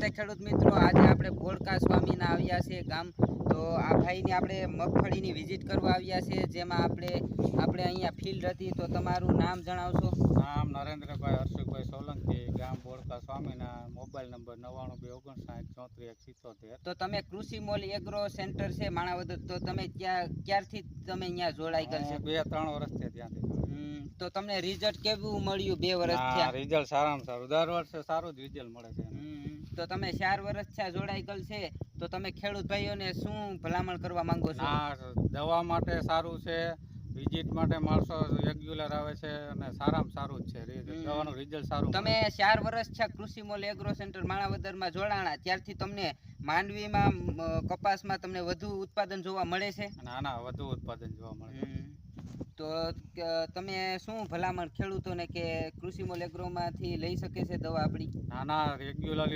નમસ્તે ખેડૂત મિત્રો, આજે આપણે ભોળકા સ્વામીના આવ્યા છે ગામ. તો આ ભાઈની આપણે મગફળીની વિઝિટ કરવા આવ્યા છે, જેમાં આપણે અહીંયા ફિલ્ડ હતી. તો તમારું નામ જણાવશો? નામ નરેન્દ્રભાઈ હર્ષુભાઈ સોલંકી, ગામ ભોળકા સ્વામીના, મોબાઈલ નંબર 99 259 34 177. તો તમે કૃષિ મોલ એગ્રો સેન્ટર છે માણાવદર, તો તમે ક્યારથી તમે અહીંયા જોડાઈ ગયેલ છે? 2-3 વર્ષથી ત્યાંથી. તો તમને રિઝલ્ટ કેવું મળ્યું 2 વર્ષ થયા? રિઝલ્ટ સારામાં સારું, દર વર્ષે સારું જ રિઝલ્ટ મળે છે. તો તમે 4 વર્ષ થયા જોડાઈ ગયેલ છે, તો તમે ખેડૂત ભાઈઓને શું ભલામણ કરવા માંગો છો? દવા માટે સારું છે, વિઝિટ માટે માણસો રેગ્યુલર આવે છે અને સારામાં સારું જ છે. દવાનું રિઝલ્ટ સારું. તમે 4 વર્ષ થયા કૃષિ મોલ એગ્રો સેન્ટર માણાવદરમાં જોડાણા, ત્યારથી તમને માંડવીમાં કપાસમાં તમને વધુ ઉત્પાદન જોવા મળે છે? ના, વધુ ઉત્પાદન જોવા મળે છે. તો તમે શું ભલામણ ખેડૂતોને કે કૃષિ મોલ એગ્રોમાંથી લઈ શકે છે દવા આપણી? ના, રેગ્યુલર